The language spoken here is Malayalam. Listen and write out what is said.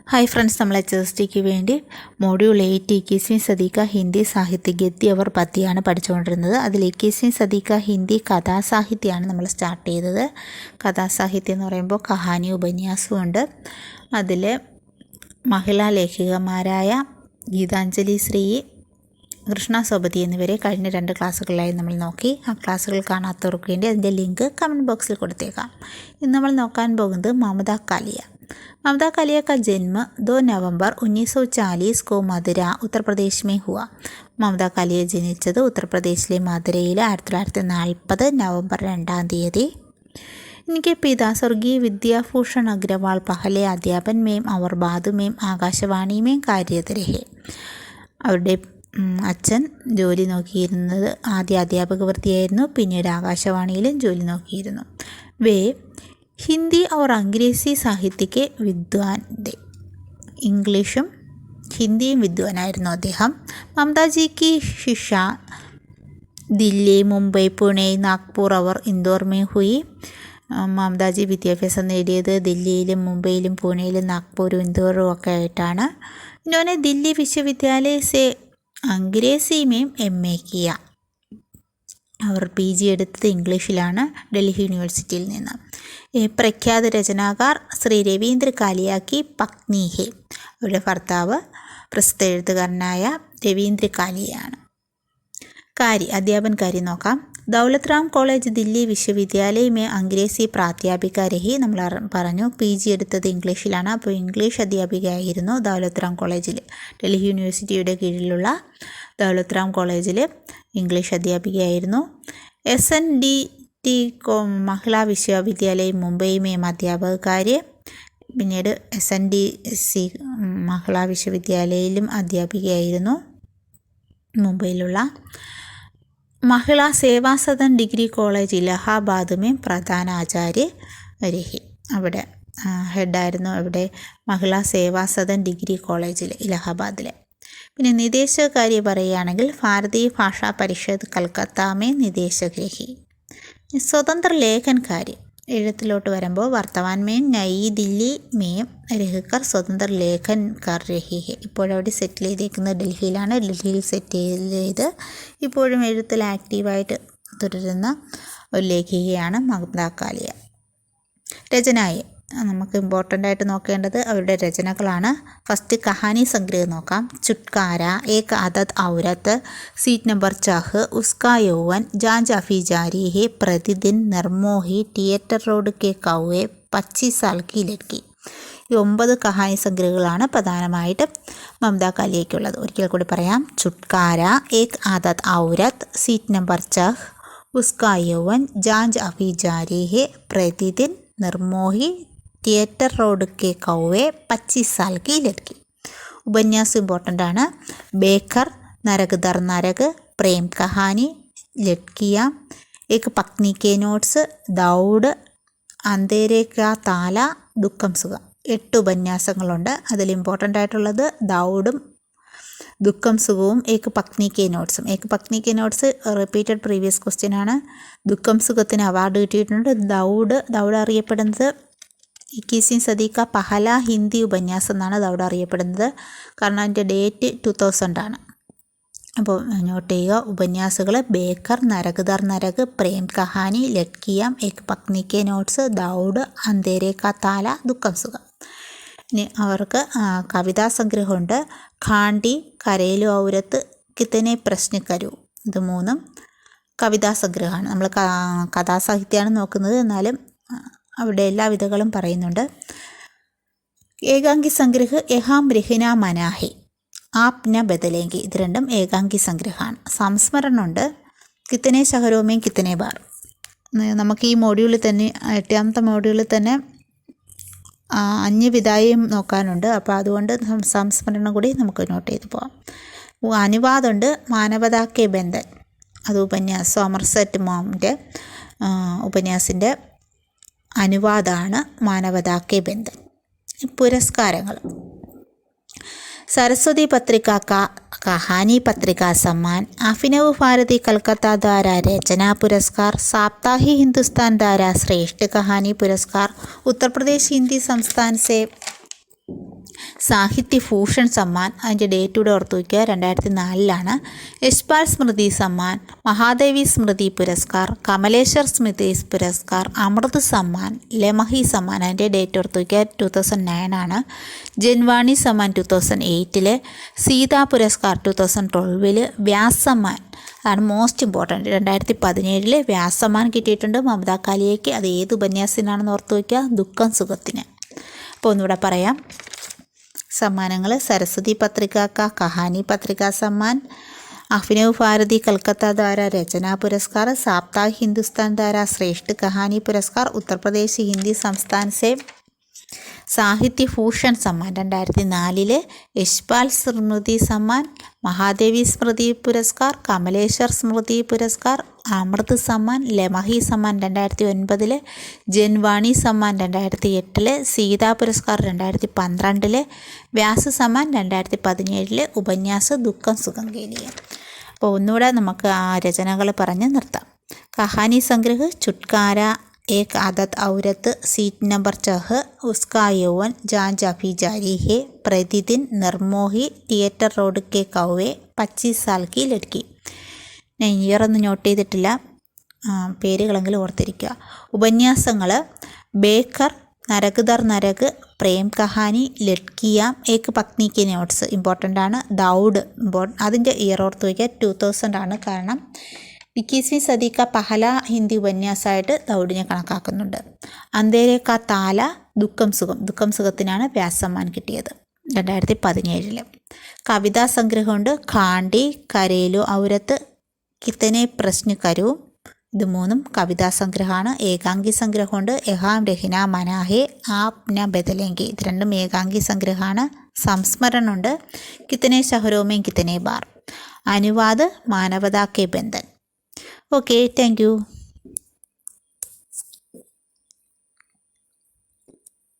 ഹായ് ഫ്രണ്ട്സ്, നമ്മൾ HSTക്ക് വേണ്ടി മൊഡ്യൂൾ 8 21वीं सदी का ഹിന്ദി സാഹിത്യ ഗദ്യ അവർ പദ്യമാണ് പഠിച്ചുകൊണ്ടിരുന്നത്. അതിൽ 21वीं सदी का ഹിന്ദി കഥാസാഹിത്യമാണ് നമ്മൾ സ്റ്റാർട്ട് ചെയ്തത്. കഥാസാഹിത്യം എന്ന് പറയുമ്പോൾ കഹാനി ഉപന്യാസവും ഉണ്ട്. അതിൽ മഹിളാ ലേഖികമാരായ ഗീതാഞ്ജലി ശ്രീ, കൃഷ്ണ സോപതി എന്നിവരെ കഴിഞ്ഞ 2 ക്ലാസ്സുകളിലായി നമ്മൾ നോക്കി. ആ ക്ലാസ്സുകൾ കാണാത്തവർക്ക് വേണ്ടി അതിൻ്റെ ലിങ്ക് കമൻറ്റ് ബോക്സിൽ കൊടുത്തേക്കാം. ഇന്ന് നമ്മൾ നോക്കാൻ പോകുന്നത് മമത കാലിയ. ममता कालिया का जन्म 2 नवंबर 1940 को मदुरा उत्तर प्रदेश में हुआ. മമത കാലിയ ജനിച്ചത് ഉത്തർപ്രദേശിലെ മധുരയിൽ 1940 നവംബർ 2-ാം തീയതി. इनके पिता स्वर्गीय विद्याभूषण अग्रवाल पहले अध्यापन में और बाद में ആകാശവാണി में कार्यरत रहे. അവരുടെ അച്ഛൻ ജോലി നോക്കിയിരുന്നത് ആദ്യ അധ്യാപക വൃത്തിയായിരുന്നു, പിന്നീട് ആകാശവാണിയിലും ജോലി നോക്കിയിരുന്നു. വേ ഹിന്ദി और अंग्रेजी സാഹിത്യ के വിദ്വാൻ थे. ഇംഗ്ലീഷും ഹിന്ദിയും വിദ്വാനായിരുന്നു അദ്ദേഹം. മമതാജിക്ക് ശിക്ഷ ദില്ലി, മുംബൈ, പുനെ, നാഗ്പൂർ और इंदौर में हुई. മമതാജി വിദ്യാഭ്യാസം നേടിയത് ദില്ലിയിലും മുംബൈയിലും പൂനെയിലും നാഗ്പൂരും ഇൻദോറും ഒക്കെ ആയിട്ടാണ്. ഇन्होंने दिल्ली विश्वविद्यालय से अंग्रेजी में MA किया. അവർ PG എടുത്തത് ഇംഗ്ലീഷിലാണ്, ഡൽഹി യൂണിവേഴ്സിറ്റിയിൽ നിന്ന്. പ്രഖ്യാത രചനാകാർ ശ്രീ രവീന്ദ്ര കാലിയ की पत्नी है. അവരുടെ ഭർത്താവ് പ്രസിദ്ധ എഴുത്തുകാരനായ രവീന്ദ്ര കാലിയാണ്. അധ്യാപൻ കാര്യം നോക്കാം. ദൗലത് റാം കോളേജ് ദില്ലി വിശ്വവിദ്യാലയമേ അംഗ്രേസി പ്രാധ്യാപിക രഹി. നമ്മൾ പറഞ്ഞു PG എടുത്തത് ഇംഗ്ലീഷിലാണ്, അപ്പോൾ ഇംഗ്ലീഷ് അധ്യാപികയായിരുന്നു ദൗലത് റാം കോളേജിൽ. ഡൽഹി യൂണിവേഴ്സിറ്റിയുടെ കീഴിലുള്ള ദൗലത് റാം കോളേജിൽ ഇംഗ്ലീഷ് അധ്യാപികയായിരുന്നു. SNDT മഹിളാ വിശ്വവിദ്യാലയം മുംബൈമേം അധ്യാപക കാര്യ. പിന്നീട് SNDC മഹിളാ വിശ്വവിദ്യാലയയിലും അധ്യാപികയായിരുന്നു മുംബൈയിലുള്ള. മഹിളാ സേവാ സദൻ ഡിഗ്രി കോളേജ് ഇലഹാബാദുമേം പ്രധാന ആചാര്യ രഹി. അവിടെ ഹെഡായിരുന്നു അവിടെ മഹിളാ സേവാ സദൻ ഡിഗ്രി കോളേജിൽ ഇലഹാബാദിൽ. പിന്നെ നിദേശകാര്യ പറയുകയാണെങ്കിൽ ഭാരതീയ ഭാഷാ പരിഷത്ത് കൽക്കത്താമേ നിദേശക് രഹി. സ്വതന്ത്ര ലേഖൻ കാര്യം എഴുത്തിലോട്ട് വരുമ്പോൾ വർത്തമാൻ മേം നയി ദില്ലി മേം രഹിക്കർ സ്വതന്ത്ര ലേഖൻ കർ രഹി ഹെ. ഇപ്പോഴവിടെ സെറ്റിൽ ചെയ്തേക്കുന്നത് ഡൽഹിയിലാണ്. ഡൽഹിയിൽ സെറ്റ് ചെയ്ത് ഇപ്പോഴും എഴുത്തിൽ ആക്റ്റീവായിട്ട് തുടരുന്ന ഒരു ലേഖികയാണ് മമത കാലിയ. രചനായി നമുക്ക് ഇമ്പോർട്ടൻ്റ് ആയിട്ട് നോക്കേണ്ടത് അവരുടെ രചനകളാണ്. ഫസ്റ്റ് കഹാനി സംഗ്രഹം നോക്കാം. ചുട്കാര, ഏക് ആദത് ഔരത്ത്, സീറ്റ് നമ്പർ ചഹ്, ഉസ്കാ യൗവൻ, ജാഞ്ച് അഫി ജാരി ഹെ, പ്രതിദിൻ, നിർമോഹി, തിയേറ്റർ റോഡ് കെ കൗവെ, 25 സാൽ കി ലഡ്കി. ഈ 9 കഹാനി സംഗ്രഹങ്ങളാണ് പ്രധാനമായിട്ട് മമത കാലിയയ്ക്കുള്ളത്. ഒരിക്കൽ കൂടി പറയാം. ചുട്കാര, ഏക് ആദത് ഔരത്ത്, സീറ്റ് നമ്പർ ചഹ്, ഉസ്കാ യൗവൻ, ജാഞ്ച് അഫി ജാരി ഹെ, പ്രതിദിൻ, നിർമോഹി, തിയേറ്റർ റോഡ് കെ കൗവെ, 25 സാൽ കി ലഡ്കി. ഉപന്യാസം ഇമ്പോർട്ടൻ്റ് ആണ്. ബേക്കർ, നരക് ദർ നരക്, പ്രേം കഹാനി, ലഡ്കിയ, ഏക് പത്നി കെ നോട്ട്സ്, ദൗഡ്, അന്ധേരെ കാ താല, ദുഃഖം സുഖം. 8 ഉപന്യാസങ്ങളുണ്ട്. അതിൽ ഇമ്പോർട്ടൻ്റ് ആയിട്ടുള്ളത് ദൗഡും ദുഃഖം സുഖവും ഏക് പത്നി കെ നോട്ട്സും. ഏക് പത്നി K notes repeated previous question ആണ്. ദുഃഖം സുഖത്തിന് അവാർഡ് കിട്ടിയിട്ടുണ്ട്. ദൗഡ് അറിയപ്പെടുന്നത് 21वीं सदी का പഹല ഹിന്ദി ഉപന്യാസം എന്നാണ് ദൗഡ് അറിയപ്പെടുന്നത്. കാരണം അതിൻ്റെ ഡേറ്റ് 2000 ആണ്. അപ്പോൾ നോട്ട് ചെയ്യുക. ഉപന്യാസങ്ങൾ ബേക്കർ, നരക് ദർ നരക്, പ്രേം കഹാനി, ലഡ്കിയാം, ഏക് പത്നി കെ നോട്ട്സ്, ദൗഡ്, അന്ധേരെ കാ താല, ദുഃഖം സുഖം. ഇനി അവർക്ക് കവിതാ സംഗ്രഹമുണ്ട്. ഖാണ്ടി, കരേലു ഔരത്ത്, കിത്തനെ പ്രശ്ന കരു. ഇത് 3 കവിതാ സംഗ്രഹമാണ്. നമ്മൾ കഥാസാഹിത്യമാണ് നോക്കുന്നത്, എന്നാലും അവിടെ എല്ലാ വിധങ്ങളും പറയുന്നുണ്ട്. ഏകാംഗി സംഗ്രഹ് യഹാം രഹിന മനാഹി, ആപ് ന ബദലേങ്കി. ഇത് 2 ഏകാംഗി സംഗ്രഹമാണ്. സംസ്മരണമുണ്ട്. കിത്തനെ ശഹരോമേം കിത്തനെ ബാർ. നമുക്ക് ഈ മോഡ്യൂളിൽ തന്നെ 8ാമത്തെ മോഡ്യൂളിൽ തന്നെ അന്യവിധായം നോക്കാനുണ്ട്. അപ്പോൾ അതുകൊണ്ട് സംസ്മരണം കൂടി നമുക്ക് നോട്ട് ചെയ്ത് പോകാം. അനുവാദമുണ്ട്. മാനവതാ കെ ബന്ധൻ, അത് ഉപന്യാസം സോമർസെറ്റ് മോമിൻ്റെ ഉപന്യാസിൻ്റെ അനുവാദമാണ് മാനവതാ കെ ബന്ധൻ. പുരസ്കാരങ്ങൾ. सरस्वती पत्रिका का कहानी पत्रिका सम्मान, अभिनव भारती कलकत्ता द्वारा रचना पुरस्कार, साप्ताहिक हिंदुस्तान द्वारा श्रेष्ठ कहानी पुरस्कार, उत्तर प्रदेश हिंदी संस्थान से സാഹിത്യ ഭൂഷൺ സമ്മാൻ, അതിൻ്റെ ഡേറ്റ് കൂടെ ഓർത്ത് വയ്ക്കുക, 2004 യശ്പാൽ സ്മൃതി സമ്മാൻ, മഹാദേവി സ്മൃതി പുരസ്കാർ, കമലേശ്വർ സ്മൃതി പുരസ്കാർ, അമൃത് സമ്മാൻ, ലമഹി സമ്മാൻ, അതിൻ്റെ ഡേറ്റ് ഓർത്ത് വയ്ക്കുക, 2009 ജൻവാണി സമ്മാൻ 2008, സീതാ പുരസ്കാർ 2012, വ്യാസ് സമ്മാൻ അതാണ് മോസ്റ്റ് ഇമ്പോർട്ടൻറ്റ്, 2017 വ്യാസ് സമ്മാൻ കിട്ടിയിട്ടുണ്ട് മമതാ കാലിയയ്ക്ക്. അത് ഏത് ഉപന്യാസത്തിനാണെന്ന് ഓർത്ത് വയ്ക്കുക, ദുഃഖം സുഖത്തിന്. അപ്പോൾ ഒന്നുകൂടെ പറയാം സമ്മാനങ്ങൾ: സരസ്വതി പത്രിക കാ കഹാനി പത്രിക സമ്മാൻ, അഭിനവ് ഭാരതി കൽക്കത്ത ദ്വാര രചനാ പുരസ്കാർ, സാപ്താഹിക് ഹിന്ദുസ്ഥാൻ ദ്വാര ശ്രേഷ്ഠ കഹാനി പുരസ്കാർ, ഉത്തർപ്രദേശ് ഹിന്ദി സംസ്ഥാൻ സെ സാഹിത്യ ഭൂഷൺ സമ്മാൻ 2004, യശ്പാൽ സ്മൃതി സമ്മാൻ, മഹാദേവി സ്മൃതി പുരസ്കാർ, കമലേശ്വർ സ്മൃതി പുരസ്കാർ, അമൃത് സമ്മാൻ, ലമഹി സമ്മാൻ 2009, ജൻവാണി സമ്മാൻ 2008, സീതാ പുരസ്കാർ 2012, വ്യാസ് സമ്മാൻ 2017, ഉപന്യാസ ദുഃഖം സുഖം കേലിയ. അപ്പോൾ ഒന്നുകൂടെ നമുക്ക് ആ രചനകൾ പറഞ്ഞ് നിർത്താം. കഹാനി സംഗ്രഹ് ചുട്കാര, एक आदत औरत, सीट नंबर 6, उसका यौवन, जांच अभी जारी है, प्रतिदिन, निर्मोही, തിയേറ്റർ റോഡ് കെ കൗവെ, 25 साल की लड़की. ഞാൻ ഇയറൊന്നും നോട്ട് ചെയ്തിട്ടില്ല, പേരുകളെങ്കിലും ഓർത്തിരിക്കുക. ഉപന്യാസങ്ങൾ: ബേക്കർ, നരക് ദർ നരക്, പ്രേം കഹാനി, ലഡ്കിയാം, ഏക് പത്നി കെ നോട്ട്സ് ഇമ്പോർട്ടൻ്റ് ആണ്. ദൗഡ് അതിൻ്റെ ഇയർ ഓർത്ത് വയ്ക്കുക, 2000 കാരണം 21वीं सदी का पहला ഹിന്ദി ഉപന്യാസമായിട്ട് ദൗഡിനെ കണക്കാക്കുന്നുണ്ട്. അന്തേരെ കാ താല, ദുഃഖം സുഖത്തിനാണ് വ്യാസ് സമ്മാൻ കിട്ടിയത് 2017. കവിതാ സംഗ്രഹമുണ്ട്: ഖാണ്ടി, കരേലു ഔരത്ത്, കിത്തനെ പ്രശ്ന കരു, ഇത് 3 കവിതാ സംഗ്രഹമാണ്. ഏകാംഗി സംഗ്രഹമുണ്ട്: എഹാം രഹിന മനാഹെ ആപ് ന ബദലേങ്കി, ഇത് 2 ഏകാംഗി സംഗ്രഹമാണ്. സംസ്മരണമുണ്ട്: കിത്തനെ ശഹരോമേ കിത്തനെ ബാർ. അനുവാദ്: മാനവതാ കെ ബന്ധൻ. Okay, thank you.